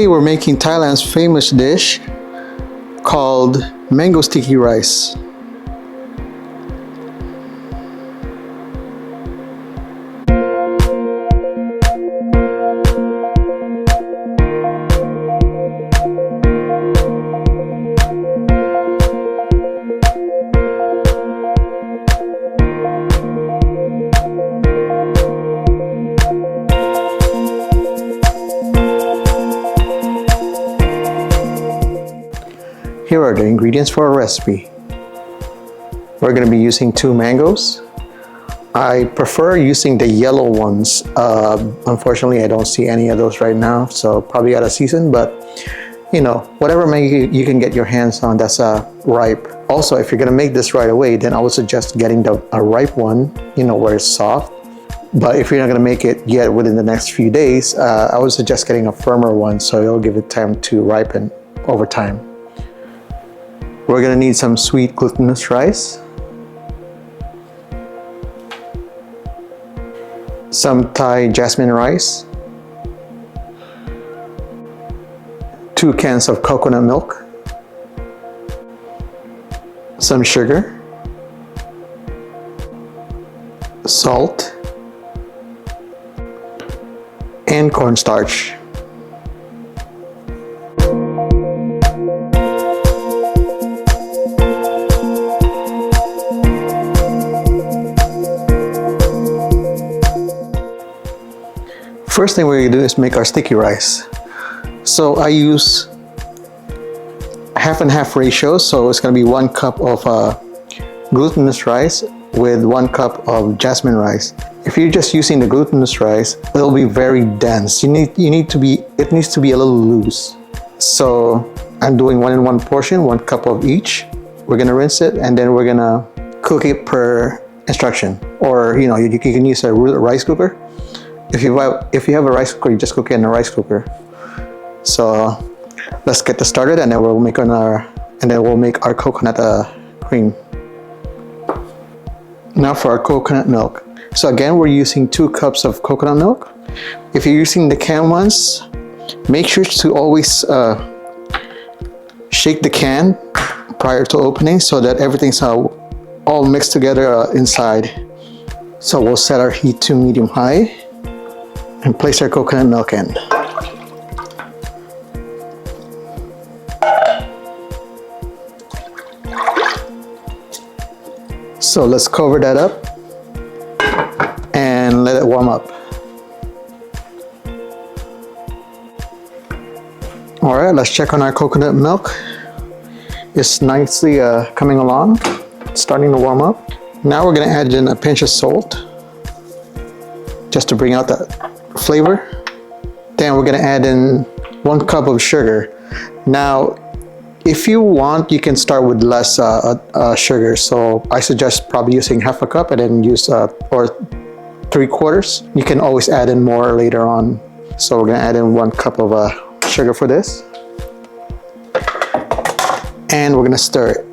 Today we're making Thailand's famous dish called mango sticky rice. Here are the ingredients for our recipe. We're going to be using 2 mangoes. I prefer using the yellow ones. Unfortunately, I don't see any of those right now, so probably out of season, but you know, whatever mango you can get your hands on that's ripe. Also, if you're going to make this right away, then I would suggest getting a ripe one, you know, where it's soft. But if you're not going to make it yet within the next few days, I would suggest getting a firmer one so it'll give it time to ripen over time. We're going to need some sweet glutinous rice, some Thai jasmine rice, 2 cans of coconut milk, some sugar, salt, and cornstarch. First thing we're going to do is make our sticky rice. So I use half and half ratio, so it's going to be 1 cup of glutinous rice with 1 cup of jasmine rice. If you're just using the glutinous rice, it'll be very dense. It needs to be a little loose. So I'm doing 1 in 1 portion, 1 cup of each. We're going to rinse it and then we're going to cook it per instruction. Or you know, you can use a rice cooker. If you have a rice cooker, you just cook it in a rice cooker. So let's get this started, and then we'll make our coconut cream. Now for our coconut milk. So again, we're using 2 cups of coconut milk. If you're using the can ones, make sure to always shake the can prior to opening so that everything's all mixed together inside. So we'll set our heat to medium high and place our coconut milk in. So let's cover that up and let it warm up. All right, let's check on our coconut milk. It's nicely coming along, starting to warm up. Now we're gonna add in a pinch of salt just to bring out that flavor. Then we're gonna add in 1 cup of sugar. Now, if you want, you can start with less sugar. So I suggest probably using half a cup and then use or 3/4. You can always add in more later on. So we're gonna add in 1 cup of sugar for this. And we're gonna stir it.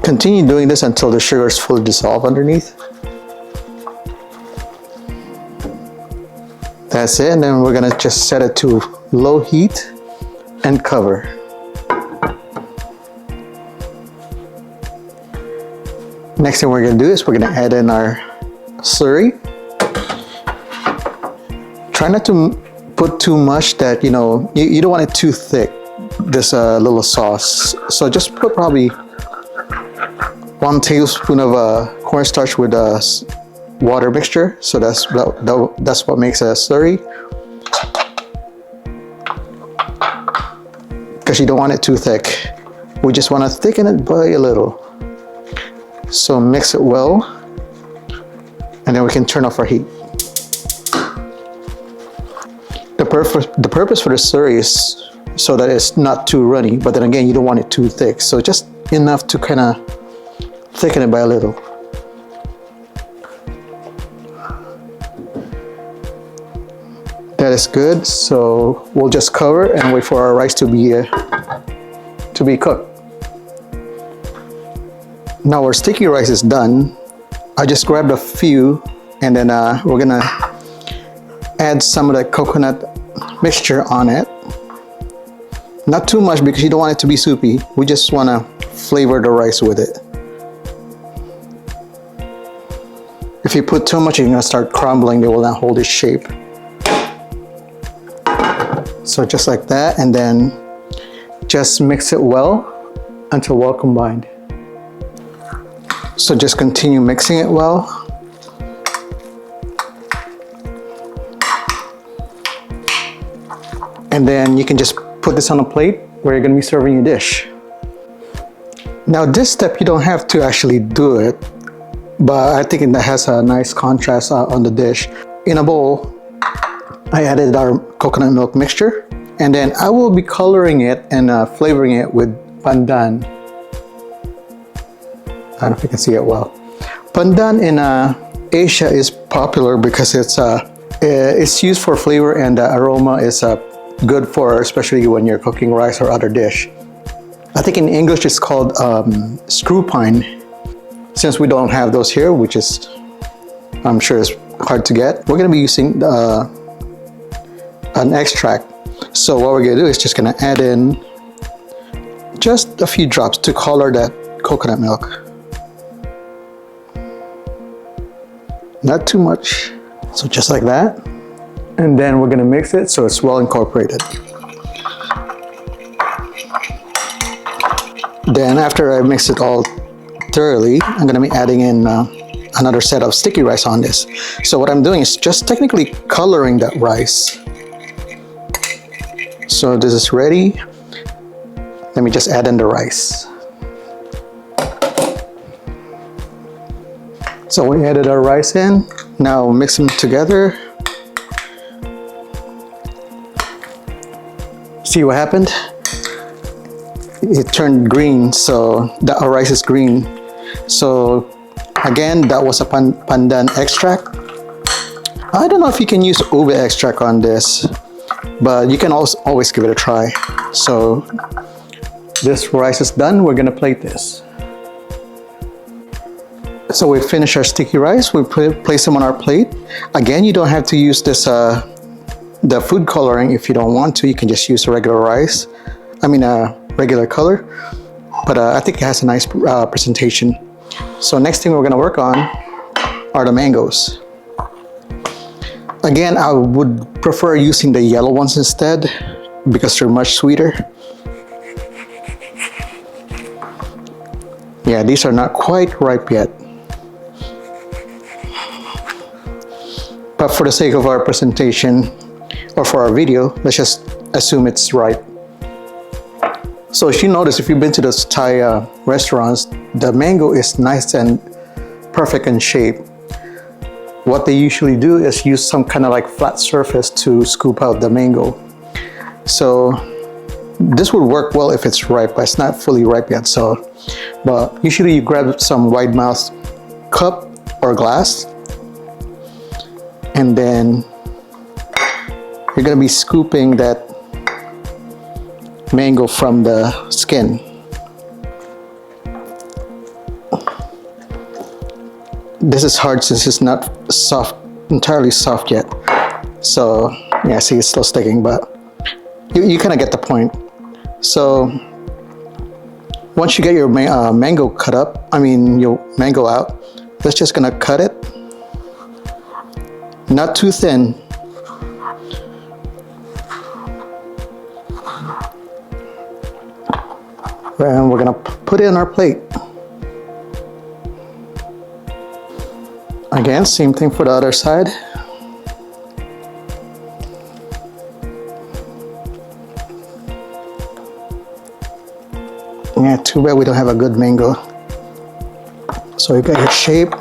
Continue doing this until the sugar is fully dissolved underneath. That's it, and then we're gonna just set it to low heat and cover. Next thing we're gonna do is we're gonna add in our slurry. Try not to put too much that, you know, you don't want it too thick, this little sauce. So just put probably 1 tablespoon of cornstarch with water mixture. So that's what makes a slurry. Because you don't want it too thick. We just want to thicken it by a little. So mix it well, and then we can turn off our heat. The purpose for the slurry is so that it's not too runny, but then again, you don't want it too thick. So just enough to kind of thicken it by a little. That is good. So we'll just cover and wait for our rice to be cooked. Now our sticky rice is done. I just grabbed a few, and then we're gonna add some of the coconut mixture on it. Not too much because you don't want it to be soupy. We just want to flavor the rice with it. If you put too much, you're gonna start crumbling. It will not hold its shape. So just like that, and then just mix it well until well combined. So just continue mixing it well. And then you can just put this on a plate where you're gonna be serving your dish. Now this step, you don't have to actually do it, but I think that has a nice contrast on the dish. In a bowl, I added our coconut milk mixture, and then I will be coloring it and flavoring it with pandan. I don't know if you can see it well. Pandan in Asia is popular because it's used for flavor, and the aroma is good for, especially when you're cooking rice or other dish. I think in English it's called screw pine. Since we don't have those here, which is, I'm sure is hard to get, we're gonna be using an extract. So what we're gonna do is just gonna add in just a few drops to color that coconut milk. Not too much. So just like that. And then we're gonna mix it so it's well incorporated. Then after I mix it all thoroughly, I'm gonna be adding in another set of sticky rice on this. So what I'm doing is just technically coloring that rice. So this is ready. Let me just add in the rice. So we added our rice in. Now mix them together. See what happened? It turned green, so our rice is green. So again, that was a pandan extract. I don't know if you can use ube extract on this, but you can also always give it a try. So this rice is done. We're gonna plate this. So we finished our sticky rice. We place them on our plate. Again, you don't have to use this the food coloring if you don't want to. You can just use regular rice. I mean regular color. But I think it has a nice presentation. So next thing we're gonna work on are the mangoes. Again, I would prefer using the yellow ones instead because they're much sweeter. Yeah, these are not quite ripe yet. But for the sake of our presentation or for our video, let's just assume it's ripe. So if you notice, if you've been to those Thai restaurants, the mango is nice and perfect in shape. What they usually do is use some kind of like flat surface to scoop out the mango. So this would work well if it's ripe, but it's not fully ripe yet. So, but usually you grab some wide mouth cup or glass, and then you're gonna be scooping that mango from the skin. This is hard since it's not soft, entirely soft yet. So yeah, see, it's still sticking, but you kind of get the point. So once you get your mango cut up, your mango out, that's just gonna cut it. Not too thin. And we're gonna put it on our plate. Again, same thing for the other side. Yeah, too bad we don't have a good mango. So you got your shape.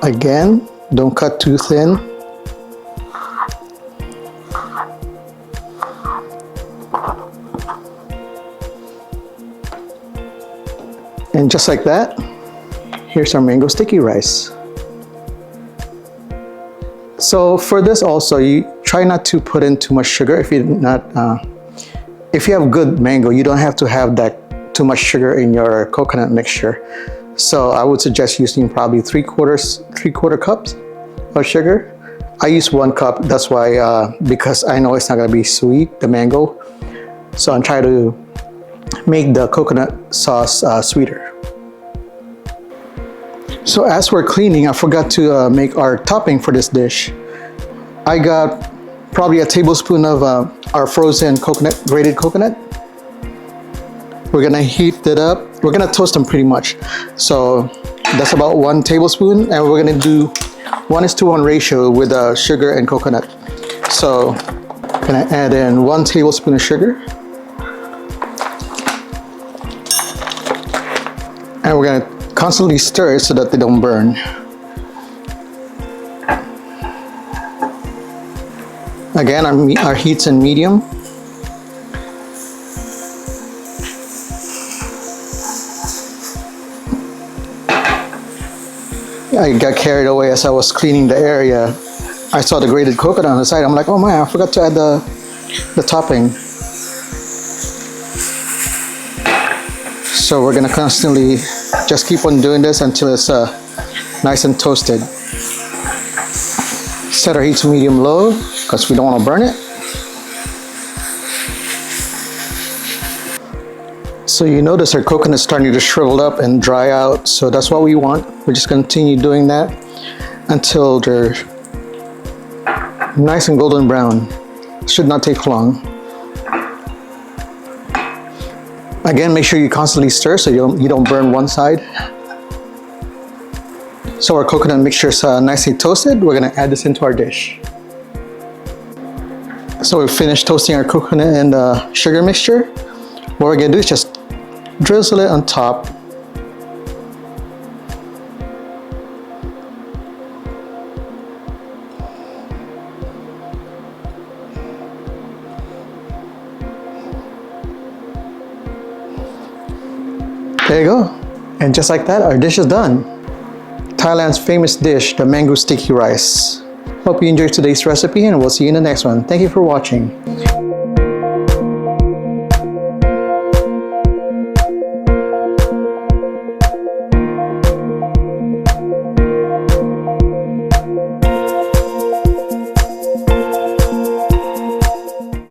Again, don't cut too thin. And just like that, here's our mango sticky rice. So for this also, you try not to put in too much sugar. If you have good mango, you don't have to have that too much sugar in your coconut mixture. So I would suggest using probably three quarter cups of sugar. I use 1 cup. That's why, because I know it's not gonna be sweet, the mango. So I'm trying to make the coconut sauce sweeter. So as we're cleaning, I forgot to make our topping for this dish. I got probably a tablespoon of our frozen coconut, grated coconut. We're gonna heat it up. We're gonna toast them pretty much. So that's about 1 tablespoon, and we're gonna do 1:1 ratio with sugar and coconut. So I'm gonna add in 1 tablespoon of sugar. And we're gonna constantly stir it so that they don't burn. Again, our heat's in medium. I got carried away as I was cleaning the area. I saw the grated coconut on the side. I'm like, oh man, I forgot to add the topping. So we're gonna constantly just keep on doing this until it's nice and toasted. Set our heat to medium low because we don't want to burn it. So you notice our coconut's starting to shrivel up and dry out, so that's what we want. We're just continue doing that until they're nice and golden brown. Should not take long. Again, make sure you constantly stir so you don't burn one side. So our coconut mixture is nicely toasted. We're gonna add this into our dish. So we've finished toasting our coconut and sugar mixture. What we're gonna do is just drizzle it on top. There you go. And just like that, our dish is done. Thailand's famous dish, the mango sticky rice. Hope you enjoyed today's recipe, and we'll see you in the next one. Thank you for watching.